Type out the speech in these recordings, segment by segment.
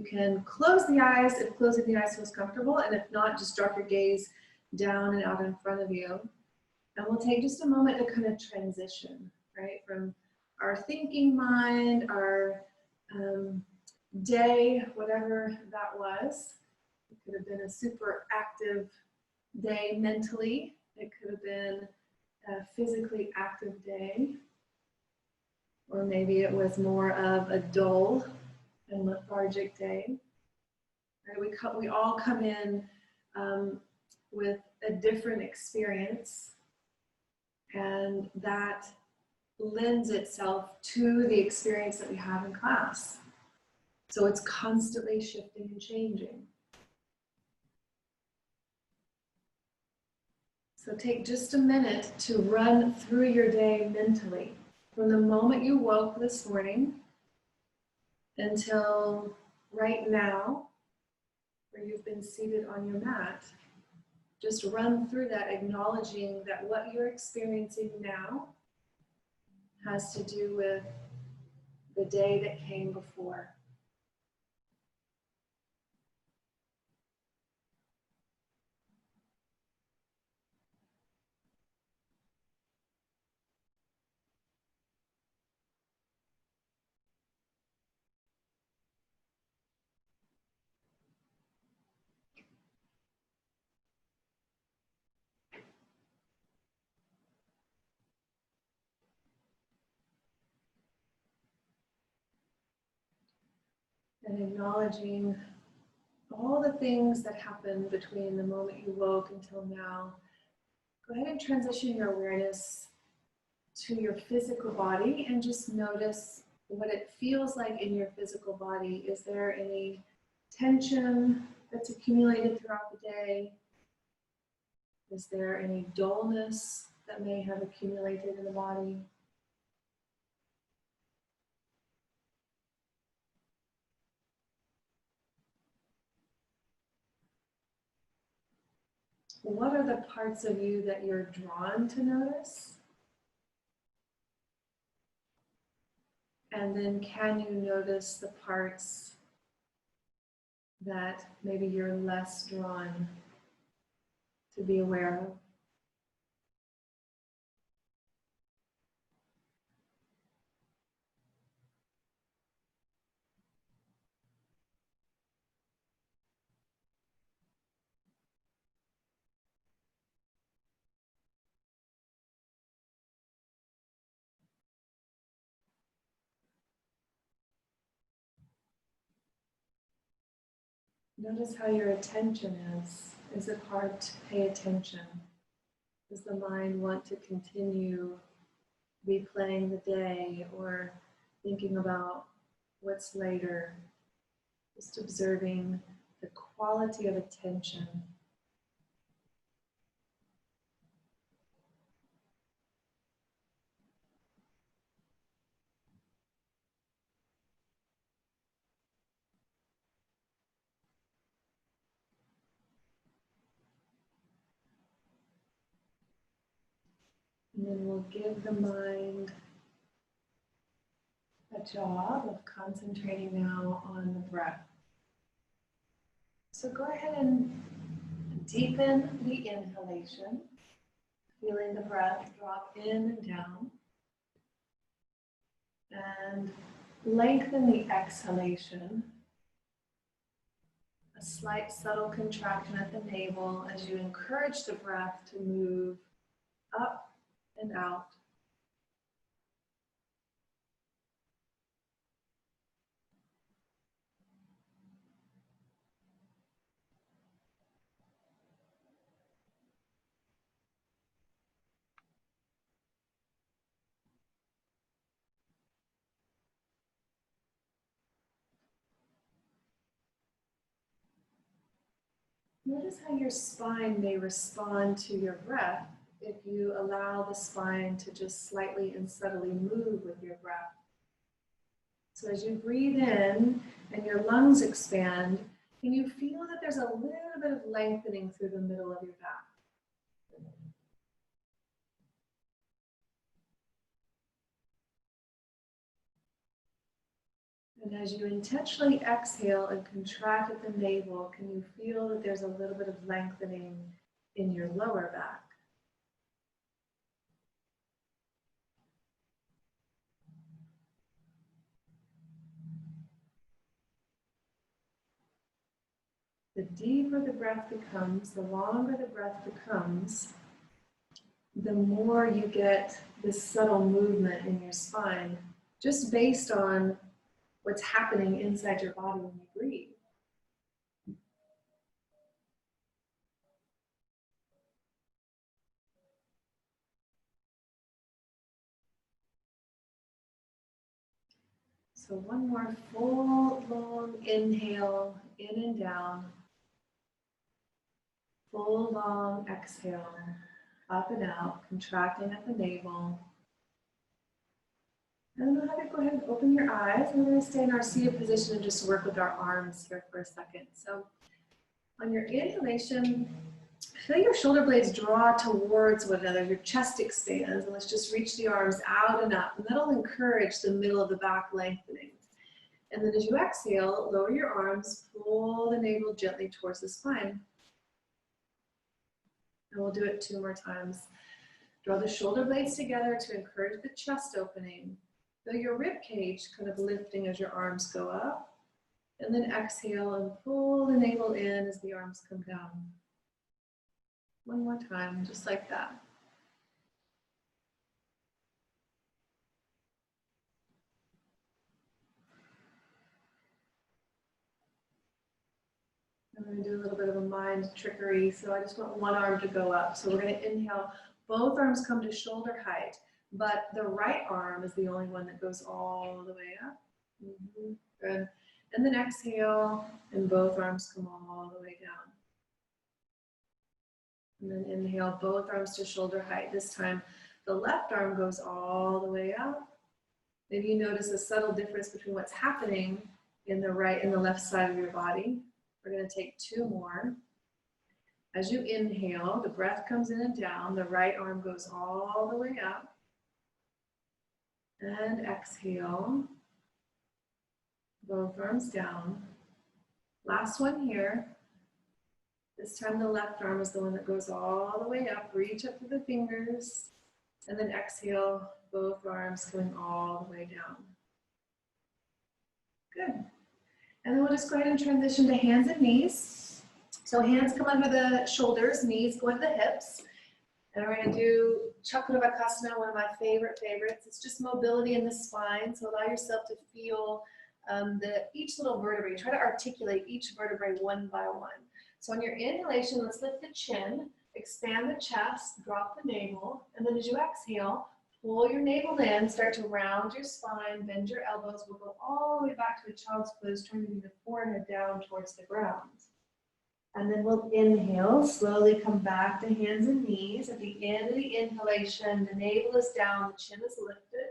You can close the eyes if closing the eyes feels comfortable, and if not, just drop your gaze down and out in front of you. And we'll take just a moment to kind of transition, right, from our thinking mind, our day, whatever that was. It could have been a super active day mentally. It could have been a physically active day. Or maybe it was more of a dull and lethargic day. Right? We all come in with a different experience, and that lends itself to the experience that we have in class. So it's constantly shifting and changing. So take just a minute to run through your day mentally. From the moment you woke this morning until right now, where you've been seated on your mat, just run through that, acknowledging that what you're experiencing now has to do with the day that came before. And acknowledging all the things that happened between the moment you woke until now. Go ahead and transition your awareness to your physical body and just notice what it feels like in your physical body. Is there any tension that's accumulated throughout the day? Is there any dullness that may have accumulated in the body? What are the parts of you that you're drawn to notice? And then can you notice the parts that maybe you're less drawn to be aware of? Notice how your attention is. Is it hard to pay attention? Does the mind want to continue replaying the day or thinking about what's later? Just observing the quality of attention. And then we'll give the mind a job of concentrating now on the breath. So go ahead and deepen the inhalation, feeling the breath drop in and down. And lengthen the exhalation. A slight subtle contraction at the navel as you encourage the breath to move up and out. Notice how your spine may respond to your breath if you allow the spine to just slightly and subtly move with your breath. So as you breathe in and your lungs expand, can you feel that there's a little bit of lengthening through the middle of your back? And as you intentionally exhale and contract at the navel, can you feel that there's a little bit of lengthening in your lower back? The deeper the breath becomes, the longer the breath becomes, the more you get this subtle movement in your spine, just based on what's happening inside your body when you breathe. So one more full, long inhale, in and down. Full, long exhale, up and out, contracting at the navel. And we'll have you go ahead and open your eyes. We're going to stay in our seated position and just work with our arms here for a second. So on your inhalation, feel your shoulder blades draw towards one another, your chest expands, and let's just reach the arms out and up. And that'll encourage the middle of the back lengthening. And then as you exhale, lower your arms, pull the navel gently towards the spine. And we'll do it 2 more times. Draw the shoulder blades together to encourage the chest opening. Feel your rib cage kind of lifting as your arms go up. And then exhale and pull the navel in as the arms come down. 1 more time, just like that. I'm going to do a little bit of a mind trickery. So I just want one arm to go up. So we're going to inhale, both arms come to shoulder height, but the right arm is the only one that goes all the way up. Good. And then exhale, and both arms come all the way down. And then inhale, both arms to shoulder height. This time, the left arm goes all the way up. Maybe you notice a subtle difference between what's happening in the right and the left side of your body. We're going to take 2 more. As you inhale, the breath comes in and down. The right arm goes all the way up. And exhale. Both arms down. Last one here. This time the left arm is the one that goes all the way up. Reach up to the fingers. And then exhale, both arms going all the way down. Good. And then we'll just go ahead and transition to hands and knees. So hands come under the shoulders, knees go into the hips. And we're going to do Chakravakrasana, one of my favorites. It's just mobility in the spine. So allow yourself to feel each little vertebrae. Try to articulate each vertebrae one by one. So on your inhalation, let's lift the chin, expand the chest, drop the navel. And then as you exhale, pull your navel in, start to round your spine, bend your elbows. We'll go all the way back to a child's pose, trying to bring the forehead down towards the ground. And then we'll inhale, slowly come back to hands and knees. At the end of the inhalation, the navel is down, the chin is lifted.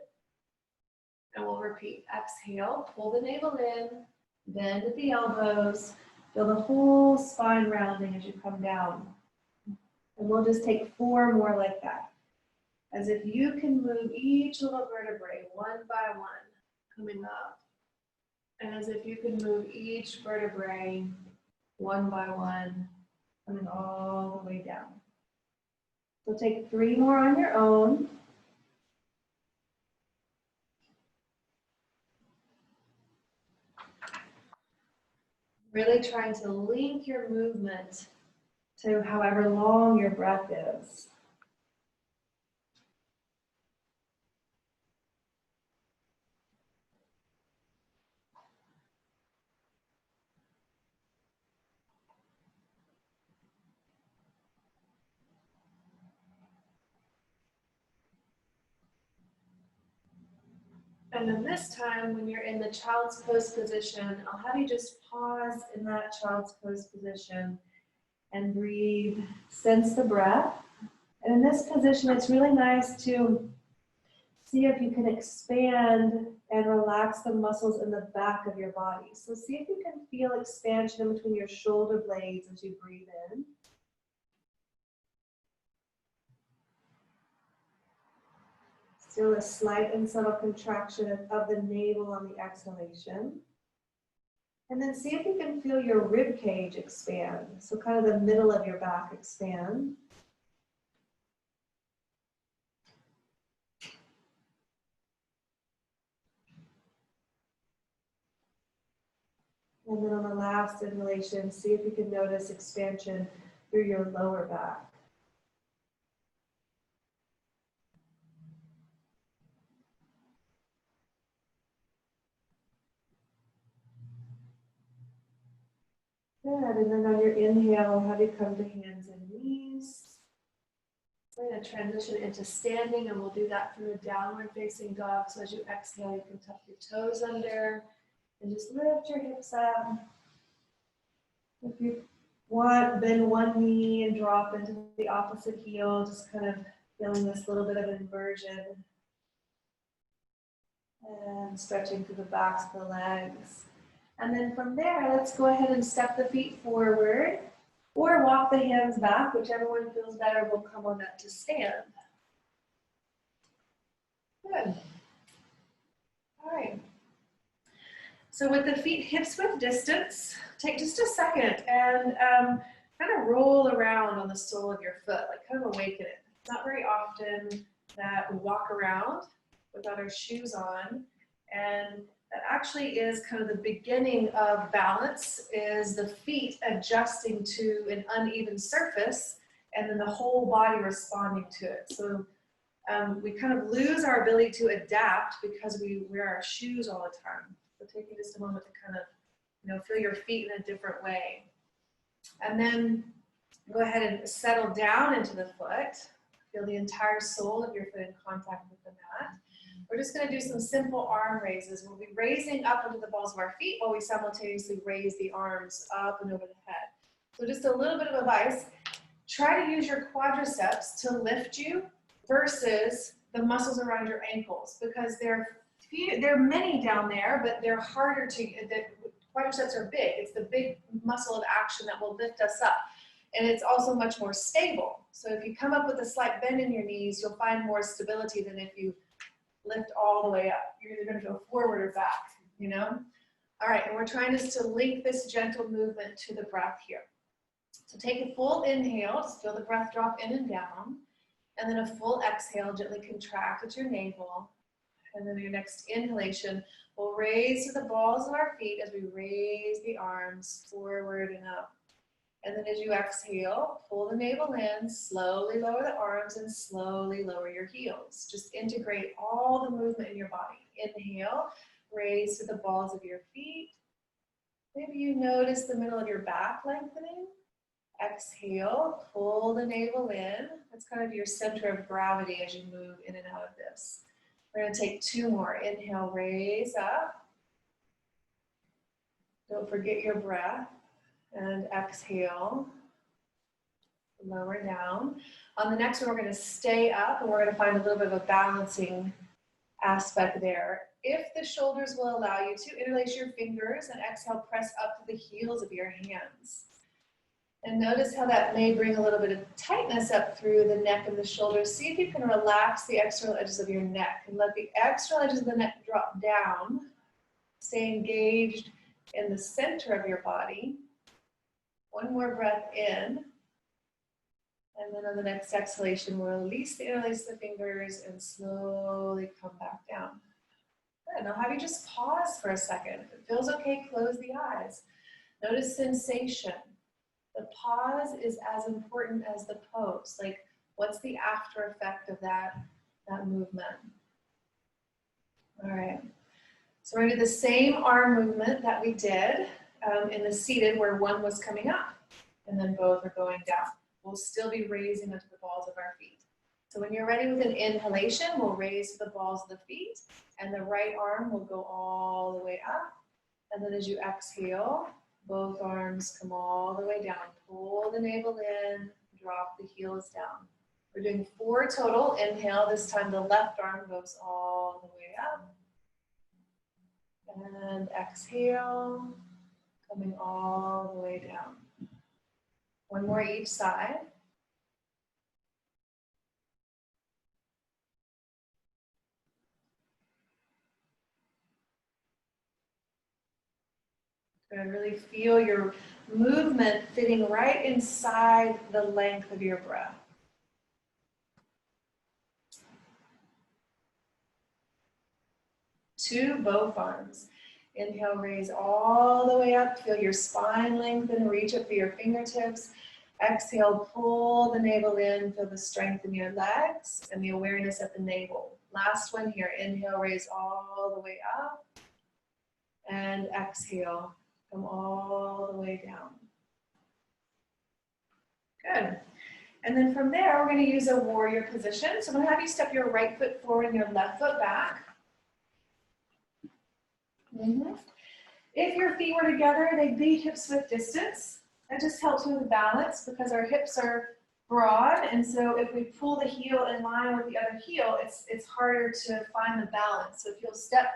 And we'll repeat. Exhale, pull the navel in, bend at the elbows. Feel the whole spine rounding as you come down. And we'll just take 4 more like that. As if you can move each little vertebrae one by one, coming up. And as if you can move each vertebrae one by one, coming all the way down. So take 3 more on your own. Really trying to link your movement to however long your breath is. And then this time, when you're in the child's pose position, I'll have you just pause in that child's pose position and breathe, sense the breath. And in this position, it's really nice to see if you can expand and relax the muscles in the back of your body. So see if you can feel expansion in between your shoulder blades as you breathe in. Still a slight and subtle contraction of the navel on the exhalation. And then see if you can feel your rib cage expand. So kind of the middle of your back expand. And then on the last inhalation, see if you can notice expansion through your lower back. Good, and then on your inhale, have you come to hands and knees. We're going to transition into standing, and we'll do that through a downward facing dog. So as you exhale, you can tuck your toes under and just lift your hips up. If you want, bend one knee and drop into the opposite heel, just kind of feeling this little bit of inversion. And stretching through the backs of the legs. And then from there, let's go ahead and step the feet forward or walk the hands back, whichever one feels better. We'll come on up to stand. Good. All right. So with the feet hips width distance, take just a second and kind of roll around on the sole of your foot, like kind of awaken it. It's not very often that we walk around without our shoes on, and that actually is kind of the beginning of balance, is the feet adjusting to an uneven surface and then the whole body responding to it. So we kind of lose our ability to adapt because we wear our shoes all the time. So taking just a moment to kind of, feel your feet in a different way. And then go ahead and settle down into the foot. Feel the entire sole of your foot in contact with the mat. We're just going to do some simple arm raises. We'll be raising up onto the balls of our feet while we simultaneously raise the arms up and over the head. So just a little bit of advice. Try to use your quadriceps to lift you versus the muscles around your ankles, because there are many down there, but they're harder to, the quadriceps are big. It's the big muscle of action that will lift us up. And it's also much more stable. So if you come up with a slight bend in your knees, you'll find more stability than if you lift all the way up. You're either going to go forward or back, All right, and we're trying just to link this gentle movement to the breath here. So take a full inhale, just feel the breath drop in and down, and then a full exhale, gently contract at your navel. And then your next inhalation, we'll raise to the balls of our feet as we raise the arms forward and up. And then as you exhale, pull the navel in, slowly lower the arms and slowly lower your heels. Just integrate all the movement in your body. Inhale, raise to the balls of your feet. Maybe you notice the middle of your back lengthening. Exhale, pull the navel in. That's kind of your center of gravity as you move in and out of this. We're going to take two more. Inhale, raise up. Don't forget your breath. And exhale, lower down. On the next one, we're going to stay up, and we're going to find a little bit of a balancing aspect there. If the shoulders will allow you to, interlace your fingers and exhale, press up to the heels of your hands. And notice how that may bring a little bit of tightness up through the neck and the shoulders. See if you can relax the external edges of your neck and let the external edges of the neck drop down. Stay engaged in the center of your body. One more breath in. And then on the next exhalation, we'll release interlace the fingers and slowly come back down. Good. Now have you just pause for a second. If it feels okay, close the eyes. Notice sensation. The pause is as important as the pose. Like, what's the after effect of that movement? All right. So we're going to do the same arm movement that we did in the seated, where one was coming up and then both are going down. We'll still be raising into the balls of our feet. So when you're ready with an inhalation, we'll raise to the balls of the feet, and the right arm will go all the way up. And then as you exhale, both arms come all the way down. Pull the navel in, drop the heels down. We're doing 4 total. Inhale, this time the left arm goes all the way up. And exhale, coming all the way down. One more each side. And really feel your movement fitting right inside the length of your breath. To both arms. Inhale, raise all the way up. Feel your spine lengthen. Reach up for your fingertips. Exhale, pull the navel in. Feel the strength in your legs and the awareness at the navel. Last one here. Inhale, raise all the way up. And exhale, come all the way down. Good. And then from there, we're going to use a warrior position. So I'm going to have you step your right foot forward and your left foot back. If your feet were together, they'd be hips width distance. That just helps with the balance because our hips are broad, and so if we pull the heel in line with the other heel, it's harder to find the balance. So if you'll step,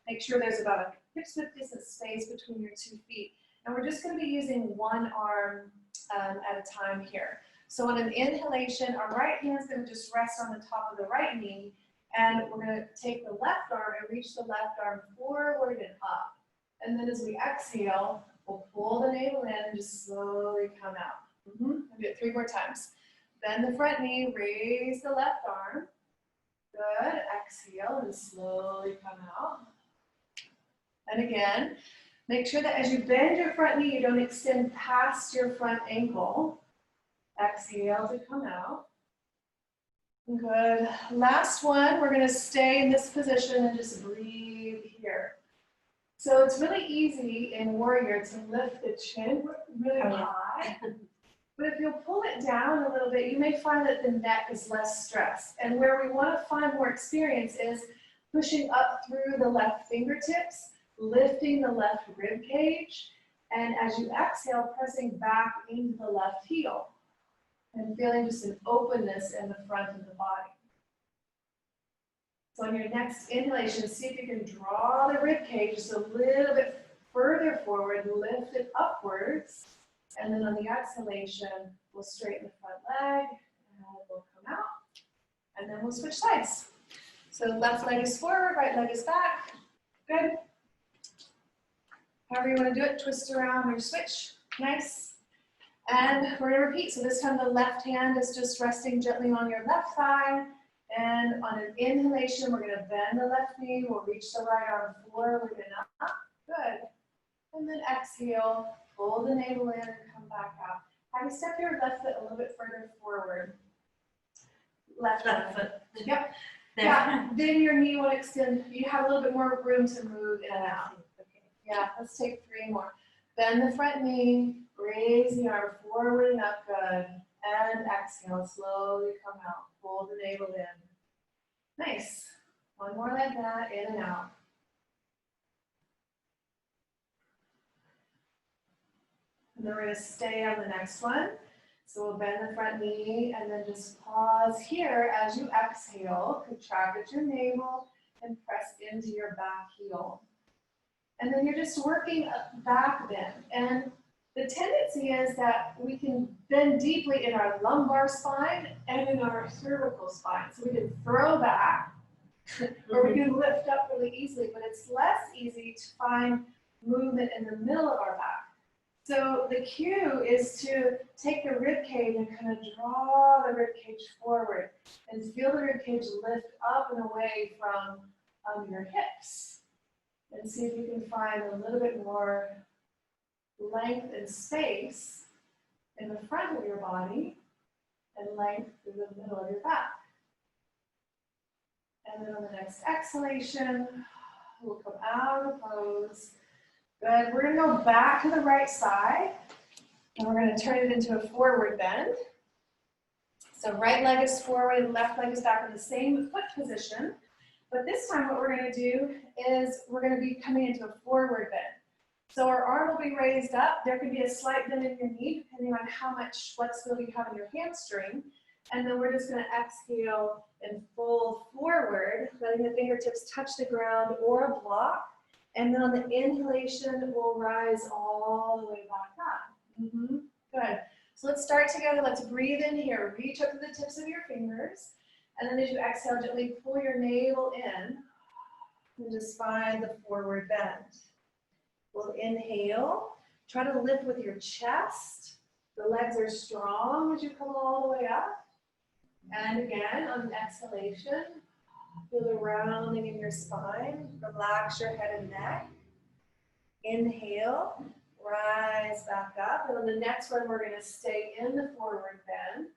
make sure there's about a hips width distance space between your 2 feet. And we're just going to be using one arm at a time here. So on an inhalation, our right hand is going to just rest on the top of the right knee, and we're going to take the left arm and reach the left arm forward and up. And then as we exhale, we'll pull the navel in and just slowly come out. I'll do it 3 more times. Bend the front knee, raise the left arm. Good. Exhale and slowly come out. And again, make sure that as you bend your front knee, you don't extend past your front ankle. Exhale to come out. Good. Last one, we're going to stay in this position and just breathe here. So it's really easy in warrior to lift the chin really high. But if you'll pull it down a little bit, you may find that the neck is less stressed. And where we want to find more experience is pushing up through the left fingertips, lifting the left rib cage, and as you exhale, pressing back into the left heel and feeling just an openness in the front of the body. So on your next inhalation, see if you can draw the rib cage just a little bit further forward, lift it upwards, and then on the exhalation, we'll straighten the front leg, and we'll come out, and then we'll switch sides. So left leg is forward, right leg is back. Good. However you want to do it, twist around or switch. Nice. And we're going to repeat. So this time the left hand is just resting gently on your left thigh. And on an inhalation, we're going to bend the left knee. We'll reach the right arm forward and up. Good. And then exhale, pull the navel in and come back out. Have you step your left foot a little bit further forward? Left foot. Yep. There. Yeah. Then your knee will extend. You have a little bit more room to move in and out. Okay. Yeah. Let's take 3 more. Bend the front knee. Raise the arm forward and up. Good. And exhale. Slowly come out. Pull the navel in. Nice. 1 more like that. In and out. And then we're going to stay on the next one. So we'll bend the front knee and then just pause here as you exhale. Contract at your navel and press into your back heel. And then you're just working a back bend. And the tendency is that we can bend deeply in our lumbar spine and in our cervical spine. So we can throw back or we can lift up really easily, but it's less easy to find movement in the middle of our back. So the cue is to take the rib cage and kind of draw the rib cage forward and feel the rib cage lift up and away from your hips. And see if you can find a little bit more length and space in the front of your body and length through the middle of your back. And then on the next exhalation, we'll come out of the pose. Good. We're going to go back to the right side, and we're going to turn it into a forward bend. So right leg is forward, left leg is back in the same foot position. But this time what we're going to do is we're going to be coming into a forward bend. So our arm will be raised up. There could be a slight bend in your knee, depending on how much flexibility you have in your hamstring. And then we're just going to exhale and fold forward, letting the fingertips touch the ground or a block. And then on the inhalation, we'll rise all the way back up. Good. So let's start together. Let's breathe in here. Reach up to the tips of your fingers. And then as you exhale, gently pull your navel in and just find the forward bend. We'll inhale. Try to lift with your chest. The legs are strong as you come all the way up. And again, on an exhalation, feel the rounding in your spine. Relax your head and neck. Inhale, rise back up. And on the next one, we're going to stay in the forward bend.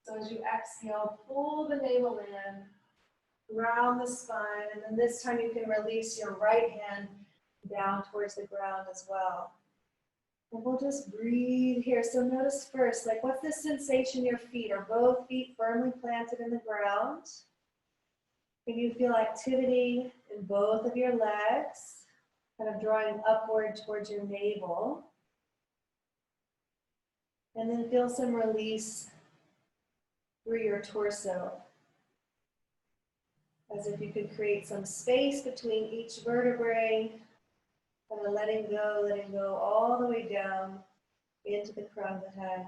So as you exhale, pull the navel in, round the spine, and then this time you can release your right hand down towards the ground as well. And we'll just breathe here. So notice first, like, what's the sensation in your feet? Are both feet firmly planted in the ground? Can you feel activity in both of your legs, kind of drawing upward towards your navel? And then feel some release through your torso, as if you could create some space between each vertebrae, kind of letting go all the way down into the crown of the head.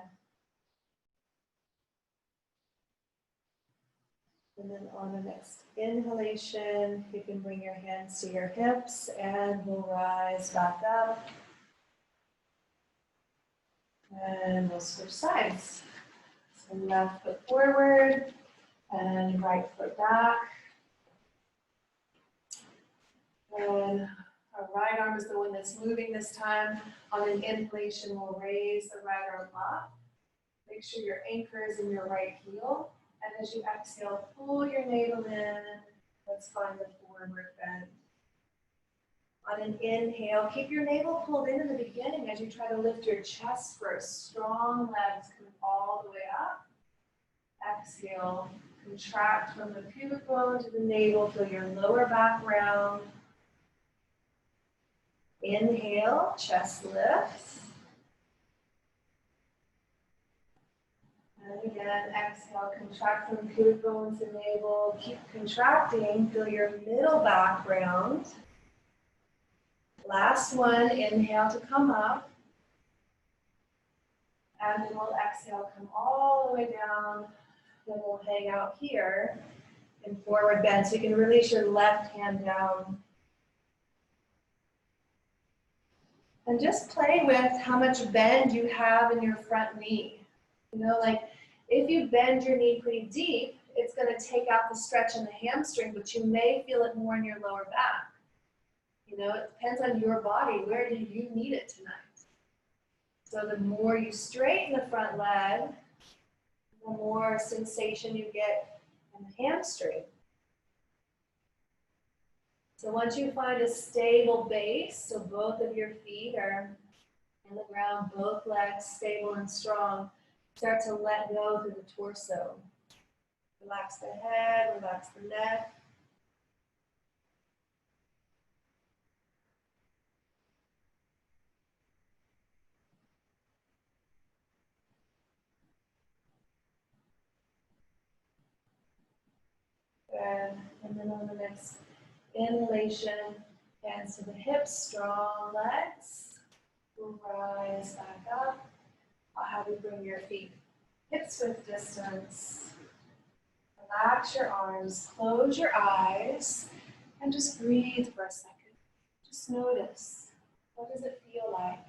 And then on the next inhalation, you can bring your hands to your hips and we'll rise back up. And we'll switch sides. So left foot forward and right foot back. And our right arm is the one that's moving this time. On an inhalation, we'll raise the right arm up. Make sure your anchor is in your right heel. And as you exhale, pull your navel in. Let's find the forward bend. On an inhale, keep your navel pulled in the beginning as you try to lift your chest first. Strong legs coming all the way up. Exhale, contract from the pubic bone to the navel. Feel your lower back round. Inhale, chest lifts. And again, exhale, contract from pubic bone to navel. Keep contracting, feel your middle back round. Last one, inhale to come up. And then we'll exhale, come all the way down. Then we'll hang out here in forward bend. So you can release your left hand down. And just play with how much bend you have in your front knee. You know, like if you bend your knee pretty deep, it's going to take out the stretch in the hamstring, but you may feel it more in your lower back. You know, it depends on your body. Where do you need it tonight? So the more you straighten the front leg, the more sensation you get in the hamstring. So once you find a stable base, so both of your feet are in the ground, both legs stable and strong, start to let go through the torso. Relax the head, relax the neck. Good. And then on the next inhalation, hands to the hips, strong legs. We'll rise back up. I'll have you bring your feet hips width distance. Relax your arms, close your eyes, and just breathe for a second. Just notice, what does it feel like?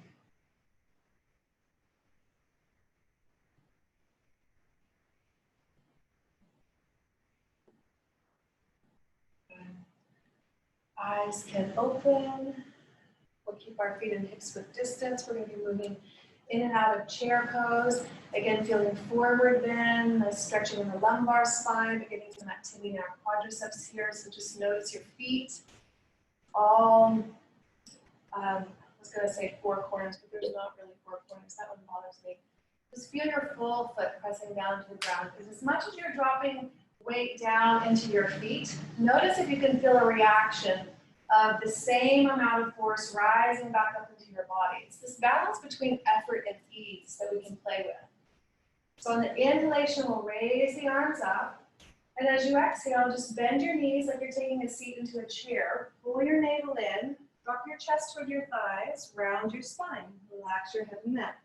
Eyes can open. We'll keep our feet in hips width distance. We're going to be moving in and out of chair pose. Again, feeling forward bend, the stretching in the lumbar spine, but getting some activity in our quadriceps here. So just notice your feet all, I was going to say four corners, but there's not really four corners. That one bothers me. Just feel your full foot pressing down to the ground, because as much as you're dropping weight down into your feet, notice if you can feel a reaction of the same amount of force rising back up into your body. It's this balance between effort and ease that we can play with. So on the inhalation, we'll raise the arms up. And as you exhale, just bend your knees like you're taking a seat into a chair. Pull your navel in, drop your chest toward your thighs, round your spine. Relax your head and neck.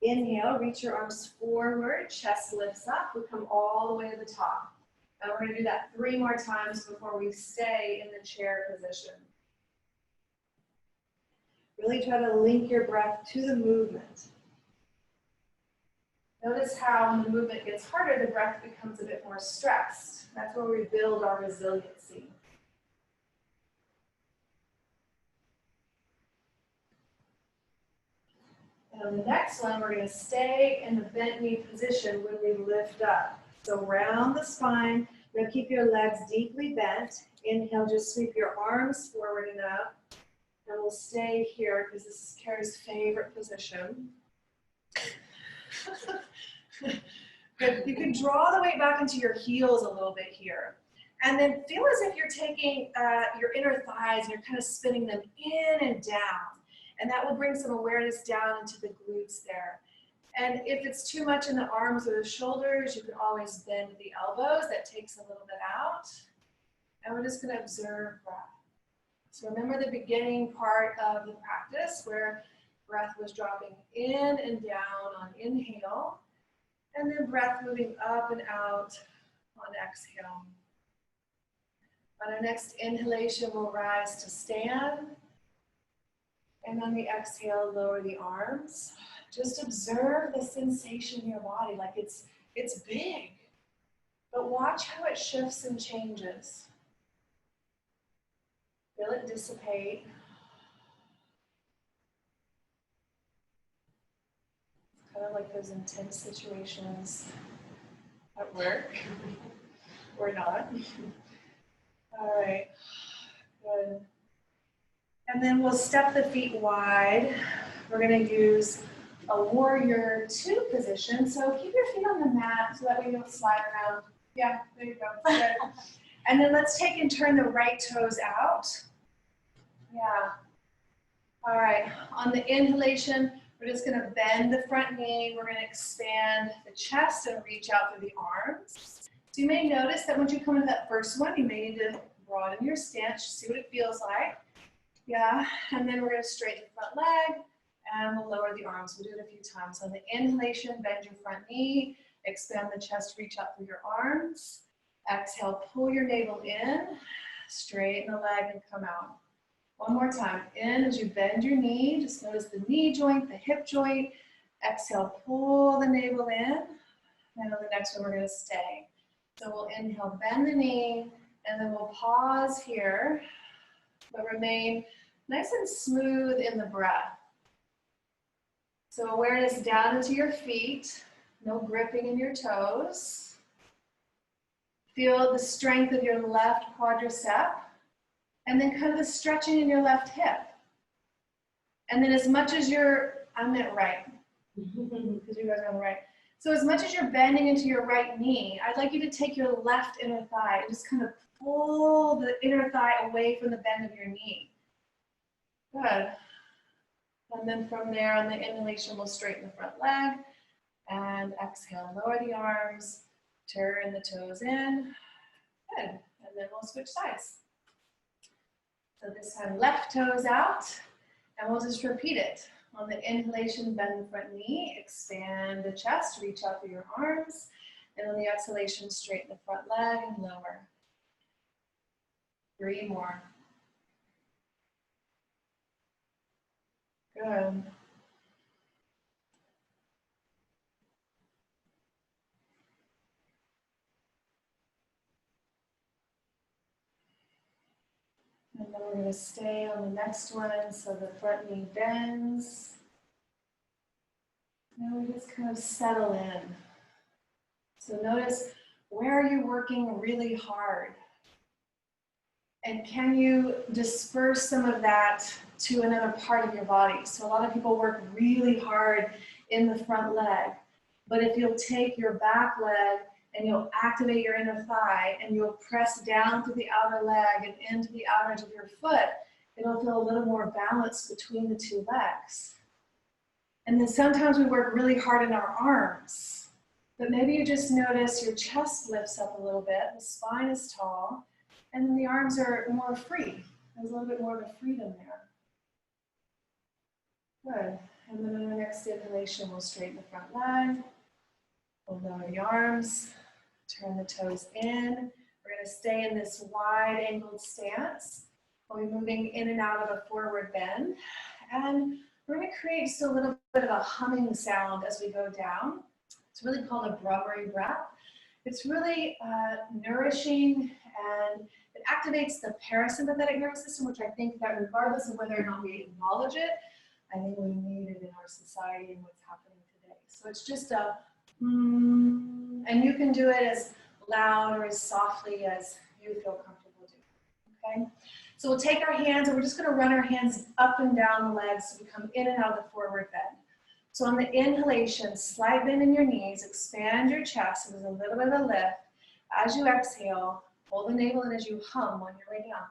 Inhale, reach your arms forward, chest lifts up. We come all the way to the top. And we're going to do that 3 more times before we stay in the chair position. Really try to link your breath to the movement. Notice how when the movement gets harder, the breath becomes a bit more stressed. That's where we build our resiliency. And on the next one, we're going to stay in the bent knee position when we lift up. So round the spine, you'll keep your legs deeply bent. Inhale, just sweep your arms forward and up. And we'll stay here because this is Carrie's favorite position. Good. You can draw the weight back into your heels a little bit here. And then feel as if you're taking your inner thighs and you're kind of spinning them in and down. And that will bring some awareness down into the glutes there. And if it's too much in the arms or the shoulders, you can always bend the elbows. That takes a little bit out. And we're just going to observe breath. So remember the beginning part of the practice where breath was dropping in and down on inhale. And then breath moving up and out on exhale. On our next inhalation, we'll rise to stand. And on the exhale, lower the arms. Just observe the sensation in your body, like it's big. But watch how it shifts and changes. Feel it dissipate. It's kind of like those intense situations at work, or not. All right, good. And then we'll step the feet wide. We're going to use a warrior two position. So keep your feet on the mat so that way you don't slide around. Yeah, there you go. Good. And then let's take and turn the right toes out. Yeah. All right. On the inhalation, we're just going to bend the front knee. We're going to expand the chest and reach out through the arms. So you may notice that once you come into that first one, you may need to broaden your stance, see what it feels like. Yeah, and then we're going to straighten the front leg, and we'll lower the arms. We'll do it a few times. On the inhalation, bend your front knee, expand the chest, reach out through your arms. Exhale, pull your navel in, straighten the leg, and come out. One more time. In as you bend your knee, just notice the knee joint, the hip joint. Exhale, pull the navel in, and on the next one, we're going to stay. So we'll inhale, bend the knee, and then we'll pause here, but remain nice and smooth in the breath. So awareness down into your feet, no gripping in your toes. Feel the strength of your left quadricep, and then kind of the stretching in your left hip. And then as much as I meant right, because you guys are on the right. So as much as you're bending into your right knee, I'd like you to take your left inner thigh and just kind of pull the inner thigh away from the bend of your knee. Good. And then from there, on the inhalation, we'll straighten the front leg. And exhale, lower the arms, turn the toes in. Good. And then we'll switch sides. So this time, left toes out. And we'll just repeat it. On the inhalation, bend the front knee, expand the chest, reach out through your arms. And on the exhalation, straighten the front leg and lower. 3 more. Good. And then we're going to stay on the next one, so the front knee bends. And we just kind of settle in. So notice, where are you working really hard? And can you disperse some of that to another part of your body? So a lot of people work really hard in the front leg. But if you'll take your back leg and you'll activate your inner thigh and you'll press down through the outer leg and into the outer edge of your foot, it'll feel a little more balance between the two legs. And then sometimes we work really hard in our arms. But maybe you just notice your chest lifts up a little bit, the spine is tall, and then the arms are more free. There's a little bit more of a freedom there. Good. And then on the next inhalation, we'll straighten the front leg. We'll lower the arms, turn the toes in. We're going to stay in this wide angled stance. We'll be moving in and out of a forward bend. And we're going to create just a little bit of a humming sound as we go down. It's really called a Bhramari breath. It's really nourishing, and it activates the parasympathetic nervous system, which I think that regardless of whether or not we acknowledge it, I think we need it in our society and what's happening today. So it's just a and you can do it as loud or as softly as you feel comfortable doing, okay? So we'll take our hands and we're just gonna run our hands up and down the legs so we come in and out of the forward bend. So on the inhalation, slight bend in your knees, expand your chest, so there's a little bit of a lift. As you exhale, hold the navel in as you hum on your way down.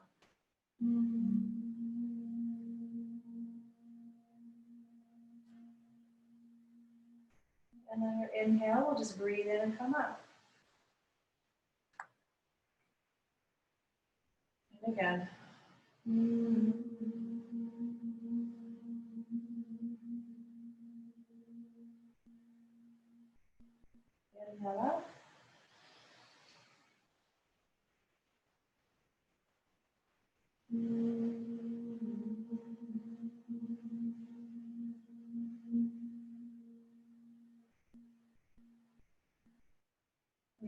And then your inhale, we'll just breathe in and come up. And again. Inhale up.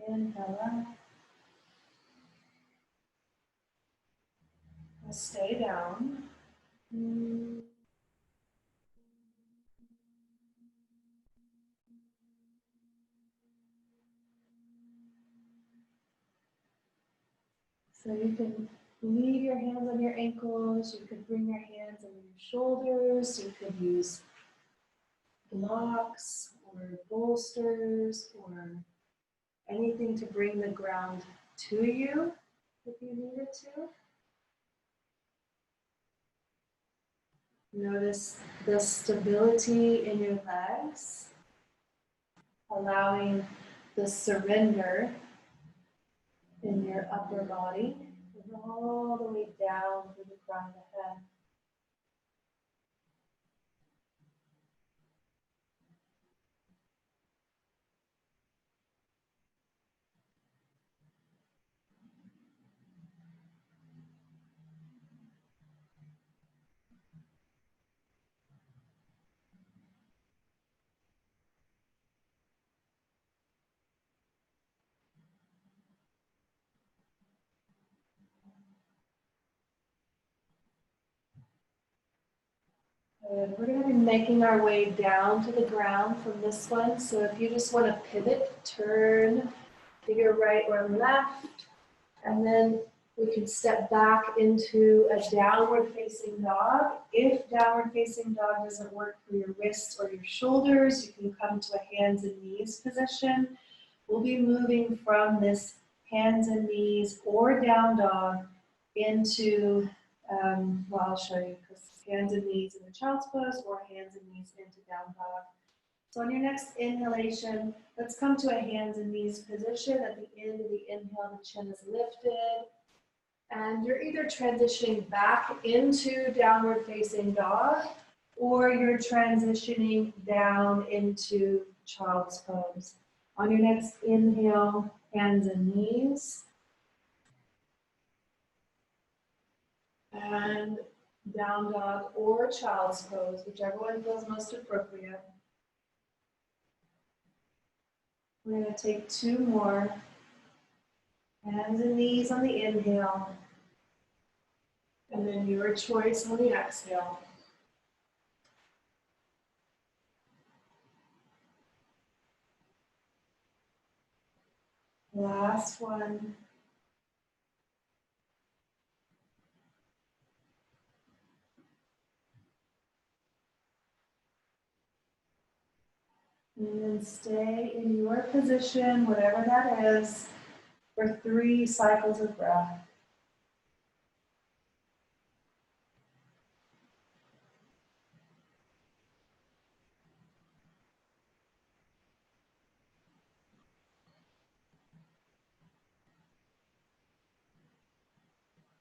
Inhale up. And stay down. So you can leave your hands on your ankles, you could bring your hands on your shoulders, you could use blocks or bolsters or anything to bring the ground to you if you needed to. Notice the stability in your legs, allowing the surrender in your upper body, and all the way down to the crown of the head. And we're going to be making our way down to the ground from this one. So if you just want to pivot, turn to your right or left, and then we can step back into a downward facing dog. If downward facing dog doesn't work for your wrists or your shoulders, you can come to a hands and knees position. We'll be moving from this hands and knees or down dog into, well, I'll show you, because hands and knees in the child's pose or hands and knees into down dog. So on your next inhalation, let's come to a hands and knees position. At the end of the inhale, the chin is lifted. And you're either transitioning back into downward facing dog, or you're transitioning down into child's pose. On your next inhale, hands and knees. And down dog or child's pose, whichever one feels most appropriate. We're going to take two more. Hands and knees on the inhale. And then your choice on the exhale. Last one. And then stay in your position, whatever that is, for 3 cycles of breath.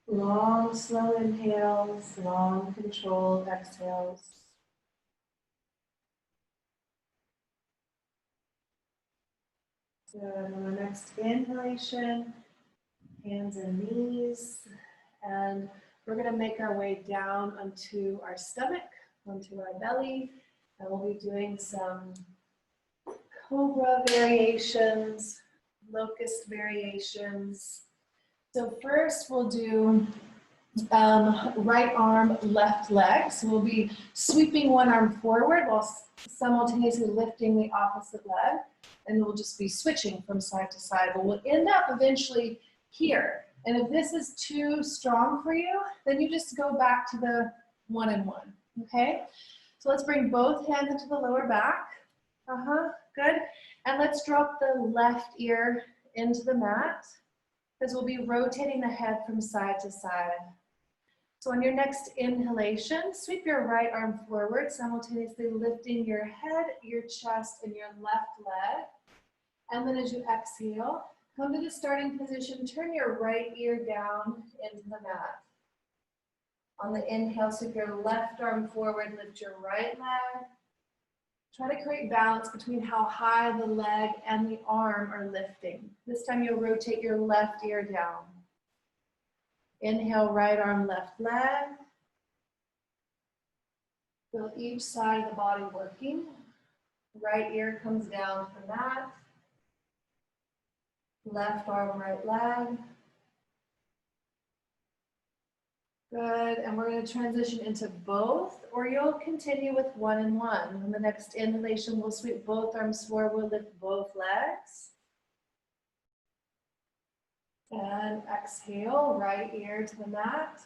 Long, slow inhales, long, controlled exhales. So on the next inhalation, hands and knees, and we're going to make our way down onto our stomach. onto our belly. And we'll be doing some cobra variations, locust variations. So first we'll do right arm, left leg. So we'll be sweeping one arm forward while simultaneously lifting the opposite leg. And we'll just be switching from side to side. But we'll end up eventually here. And if this is too strong for you, then you just go back to the 1 and 1, okay? So let's bring both hands into the lower back. Good. And let's drop the left ear into the mat, because we'll be rotating the head from side to side. So on your next inhalation, sweep your right arm forward, simultaneously lifting your head, your chest, and your left leg. And then as you exhale, come to the starting position, turn your right ear down into the mat. On the inhale, sweep your left arm forward, lift your right leg. Try to create balance between how high the leg and the arm are lifting. This time you'll rotate your left ear down. Inhale, right arm, left leg. Feel each side of the body working. Right ear comes down to the mat. Left arm, right leg. Good, and we're going to transition into both, or you'll continue with 1 and 1. On the next inhalation, we'll sweep both arms forward, we'll lift both legs. And exhale, right ear to the mat.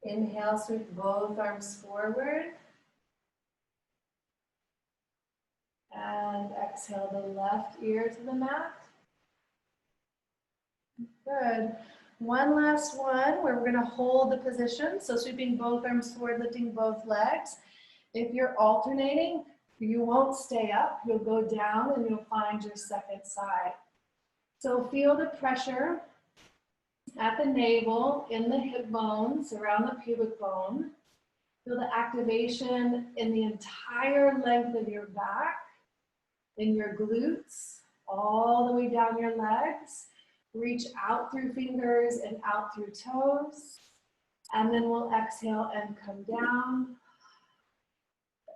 Inhale, sweep both arms forward. And exhale the left ear to the mat. Good. One last one where we're going to hold the position. So sweeping both arms forward, lifting both legs. If you're alternating, you won't stay up. You'll go down and you'll find your second side. So feel the pressure at the navel, in the hip bones, around the pubic bone. Feel the activation in the entire length of your back, in your glutes, all the way down your legs. Reach out through fingers and out through toes. And then we'll exhale and come down.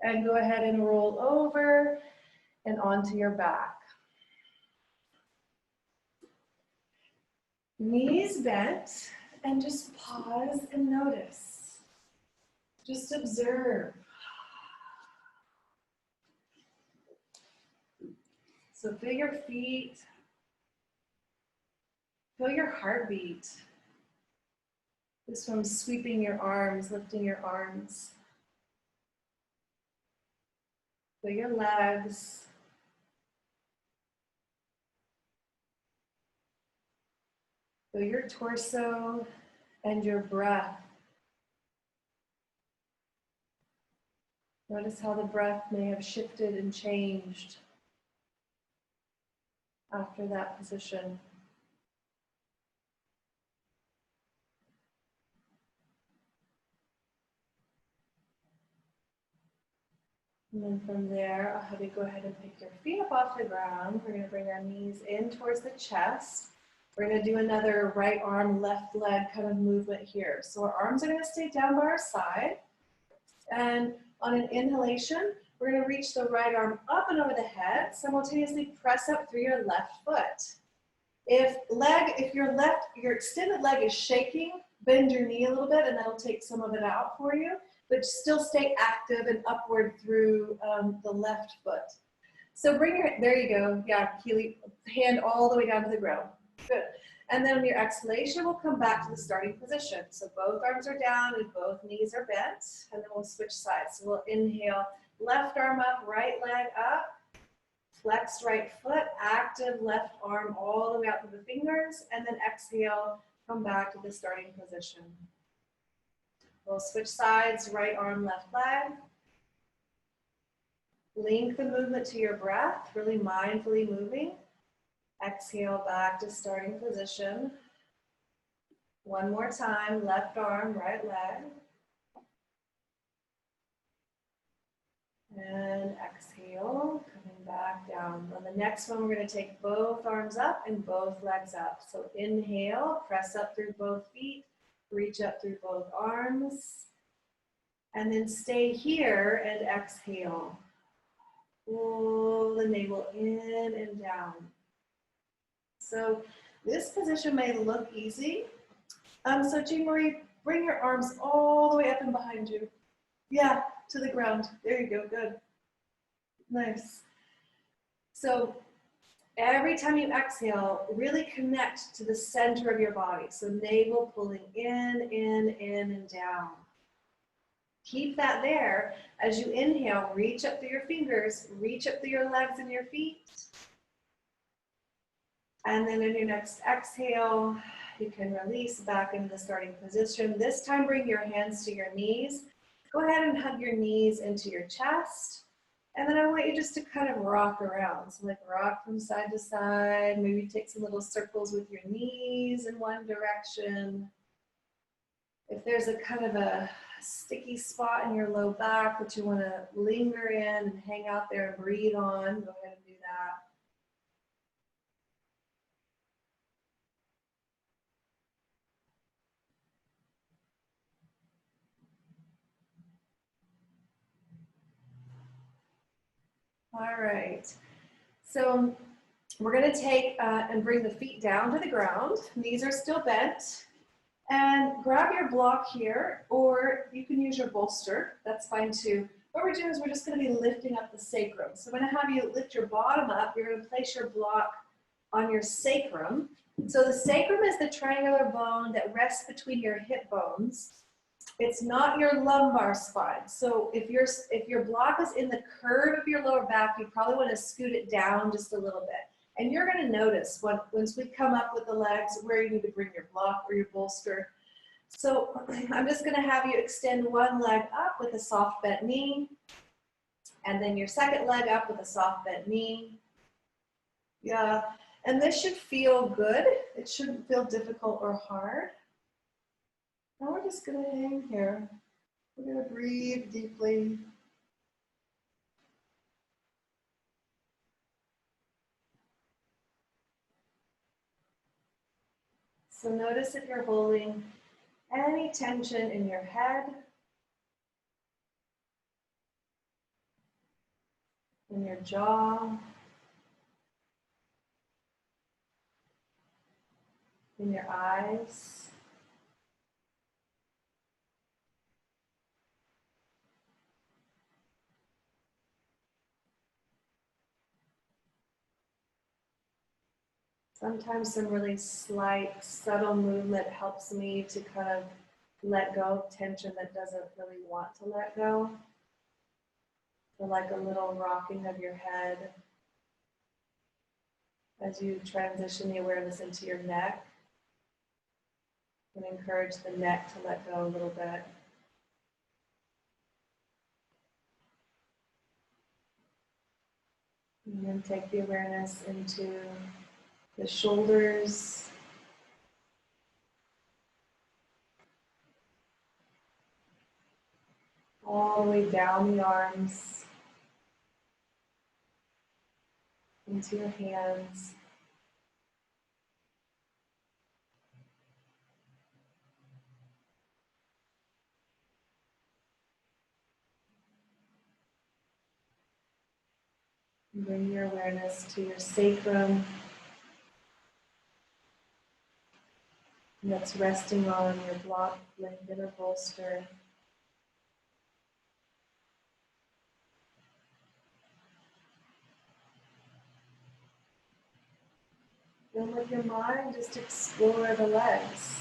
And go ahead and roll over and onto your back. Knees bent, and just pause and notice. Just observe. So feel your feet. Feel your heartbeat. Just from sweeping your arms, lifting your arms. Feel your legs. Feel your torso and your breath. Notice how the breath may have shifted and changed after that position. And then from there, I'll have you go ahead and pick your feet up off the ground. We're going to bring our knees in towards the chest. We're going to do another right arm, left leg kind of movement here. So our arms are going to stay down by our side. And on an inhalation, we're going to reach the right arm up and over the head, simultaneously press up through your left foot. If your extended leg is shaking, bend your knee a little bit and that'll take some of it out for you. But still stay active and upward through the left foot. So there you go. Yeah, Keely, hand all the way down to the ground. Good. And then on your exhalation, we'll come back to the starting position. So both arms are down and both knees are bent. And then we'll switch sides. So we'll inhale, left arm up, right leg up. Flex right foot, active left arm all the way out to the fingers. And then exhale, come back to the starting position. We'll switch sides, right arm, left leg. Link the movement to your breath, really mindfully moving. Exhale back to starting position. One more time, left arm, right leg. And exhale, coming back down. On the next one, we're going to take both arms up and both legs up. So inhale, press up through both feet. Reach up through both arms. And then stay here and exhale. Pull the navel in and down. So this position may look easy. So Jean Marie, bring your arms all the way up and behind you. Yeah, to the ground. There you go, good. Nice. So every time you exhale, really connect to the center of your body. So navel pulling in, and down. Keep that there. As you inhale, reach up through your fingers, reach up through your legs and your feet. And then in your next exhale, you can release back into the starting position. This time, bring your hands to your knees. Go ahead and hug your knees into your chest. And then I want you just to kind of rock around. So like rock from side to side. Maybe take some little circles with your knees in one direction. If there's a kind of a sticky spot in your low back that you want to linger in and hang out there and breathe on, go ahead and do that. All right, so we're going to take and bring the feet down to the ground. Knees are still bent. And grab your block here, or you can use your bolster. That's fine too. What we're doing is we're just going to be lifting up the sacrum. So I'm going to have you lift your bottom up. You're going to place your block on your sacrum. So the sacrum is the triangular bone that rests between your hip bones. It's not your lumbar spine. So if your block is in the curve of your lower back, you probably want to scoot it down just a little bit. And you're going to notice once we come up with the legs where you need to bring your block or your bolster. So I'm just going to have you extend one leg up with a soft bent knee, and then your second leg up with a soft bent knee. Yeah, and this should feel good. It shouldn't feel difficult or hard. Now we're just going to hang here. We're going to breathe deeply. So notice if you're holding any tension in your head, in your jaw, in your eyes. Sometimes some really slight, subtle movement helps me to kind of let go of tension that doesn't really want to let go. So like a little rocking of your head as you transition the awareness into your neck. And encourage the neck to let go a little bit. And then take the awareness into the shoulders, all the way down the arms, into your hands. Bring your awareness to your sacrum that's resting on your block, blanket, or bolster. Then with your mind, just explore the legs.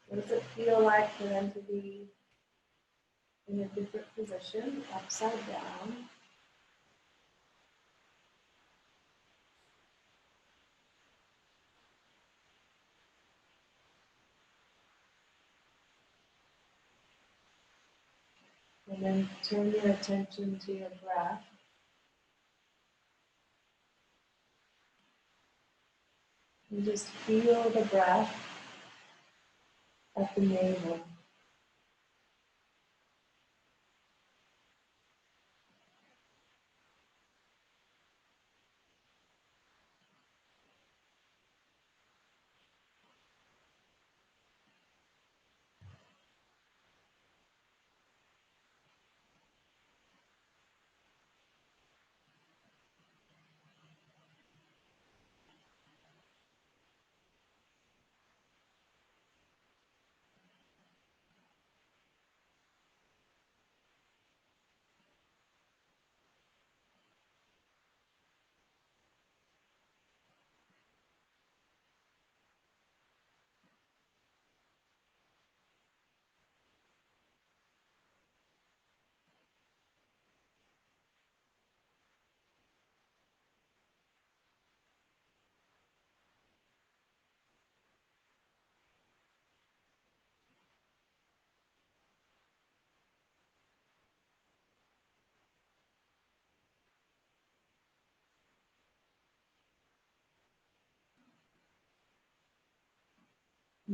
What does it feel like for them to be in a different position, upside down? And then turn your attention to your breath. And just feel the breath at the navel.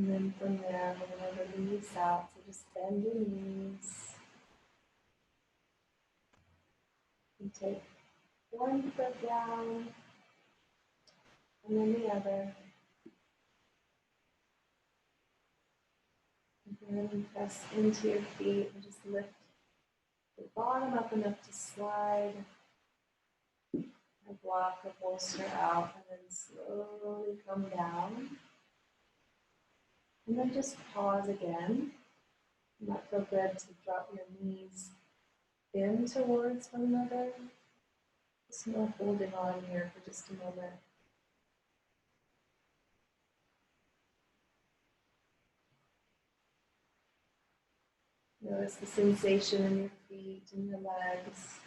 And then from there, we're going to release out. So just bend your knees. And take one foot down, and then the other. And then press into your feet and just lift the bottom up enough to slide a block or bolster out, and then slowly come down. And then just pause again. It might feel good to drop your knees in towards one another. Just no holding on here for just a moment. Notice the sensation in your feet and your legs.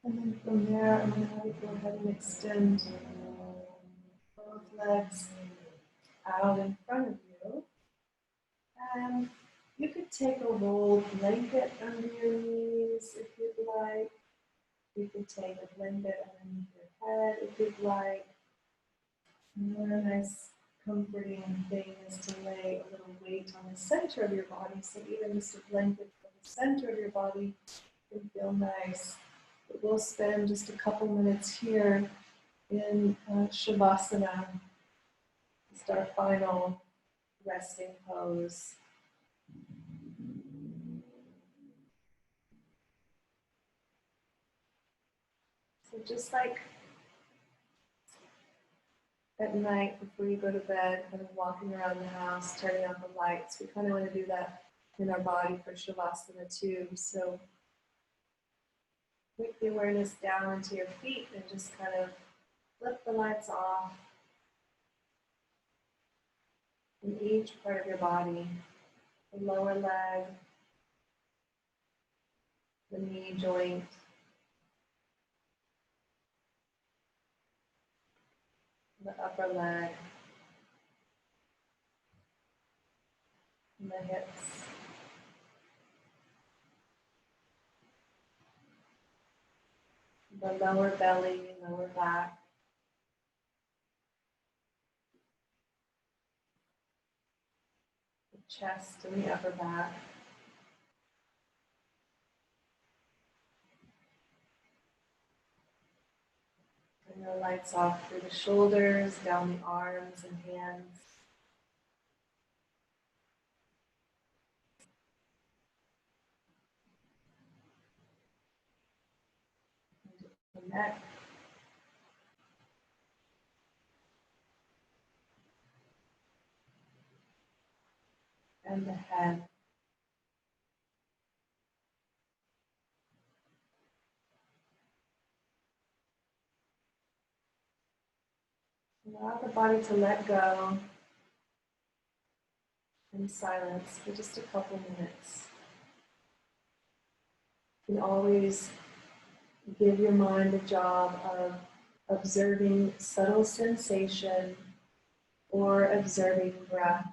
And then from there, I'm going to have you go ahead and extend both legs out in front of you. And you could take a rolled blanket under your knees if you'd like. You could take a blanket underneath your head if you'd like. Another nice comforting thing is to lay a little weight on the center of your body. So even just a blanket for the center of your body can feel nice. But we'll spend just a couple minutes here in Shavasana. It's our final resting pose. So just like at night before you go to bed, kind of walking around the house, turning on the lights, we kind of want to do that in our body for Shavasana too. So take the awareness down into your feet and just kind of flip the lights off in each part of your body. The lower leg, the knee joint, the upper leg, and the hips. The lower belly, lower back. The chest and the upper back. And the lights off through the shoulders, down the arms and hands. The neck. And the head. Allow the body to let go in silence for just a couple minutes. You can always give your mind the job of observing subtle sensation or observing breath.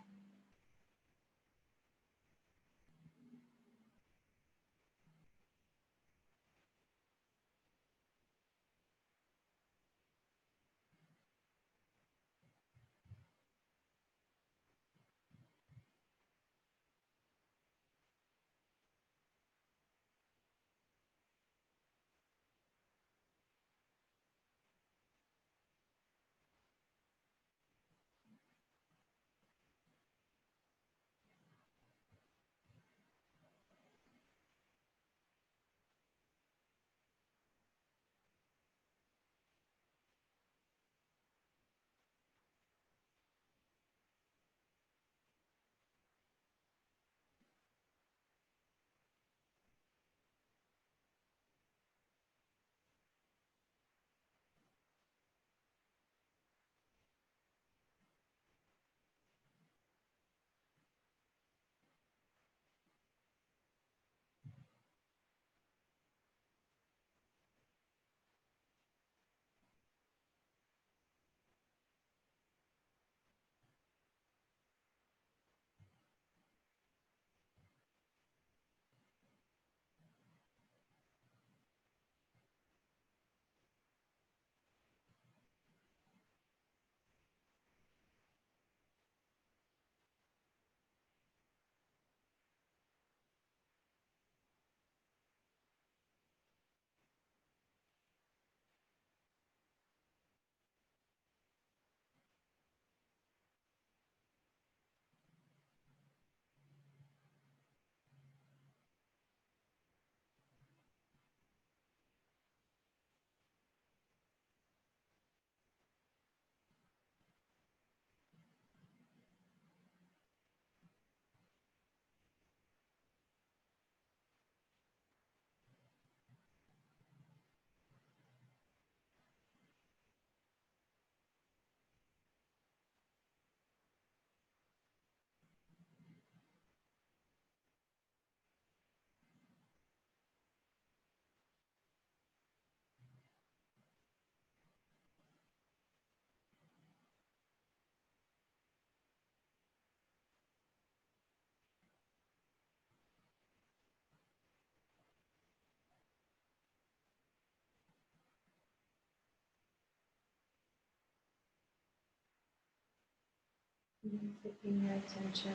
And taking your attention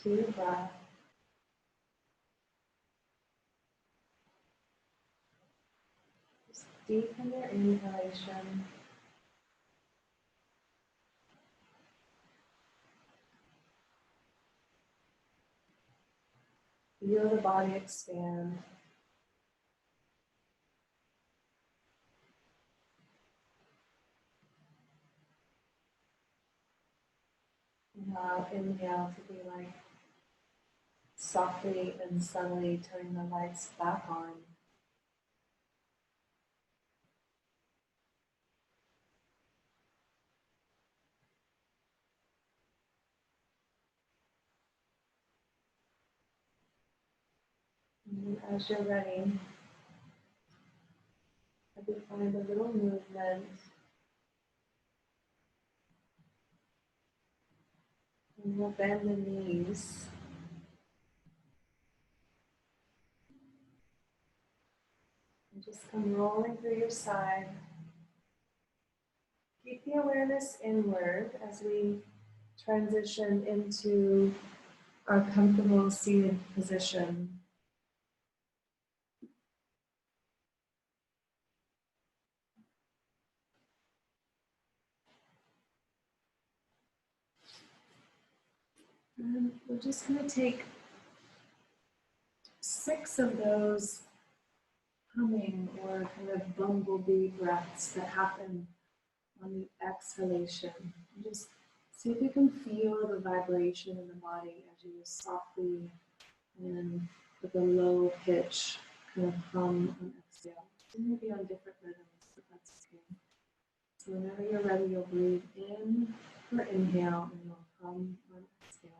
to your breath. Just deepen your inhalation. Feel the body expand. Now inhale to be like softly and subtly turning the lights back on. And as you're ready, maybe find a little movement. And we'll bend the knees. And just come rolling through your side. Keep the awareness inward as we transition into our comfortable seated position. And we're just going to take 6 of those humming or kind of bumblebee breaths that happen on the exhalation. And just see if you can feel the vibration in the body as you softly and with a low pitch kind of hum on exhale. It may be on different rhythms, but that's okay. So whenever you're ready, you'll breathe in for inhale and you'll hum on exhale.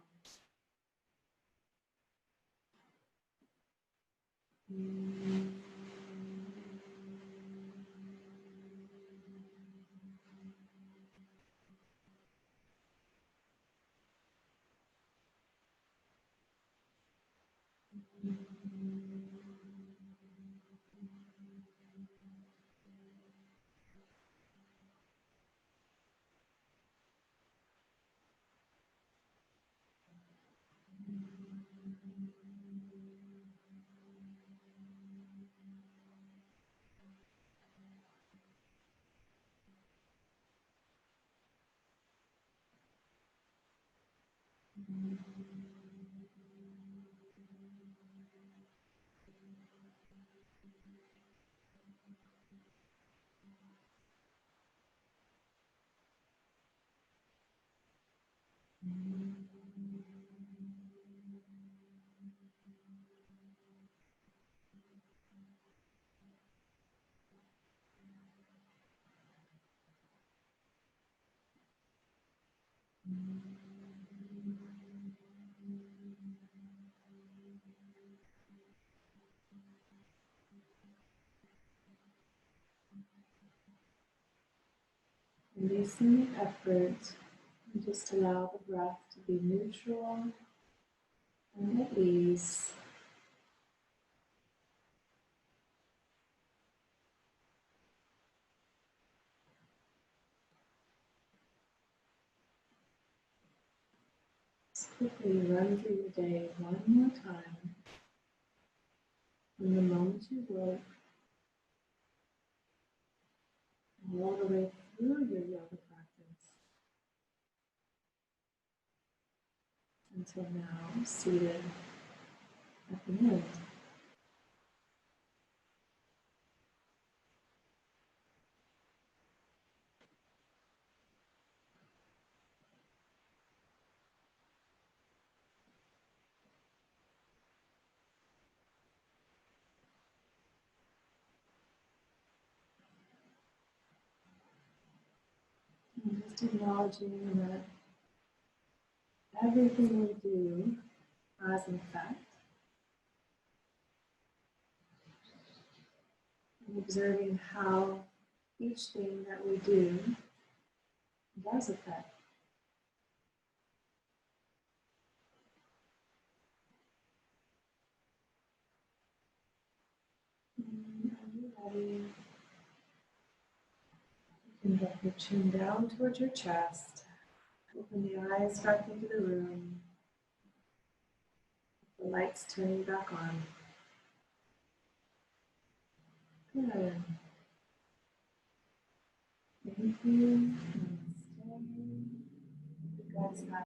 Releasing the effort and just allow the breath to be neutral and at ease. Just quickly run through your day one more time. From the moment you woke, all the way through your yoga practice until now, seated at the end. And just acknowledging that everything we do has an effect. And observing how each thing that we do does affect. And are you ready? You can get your chin down towards your chest. Open the eyes back into the room. The lights turning back on. Good. Thank you. Namaste. You guys have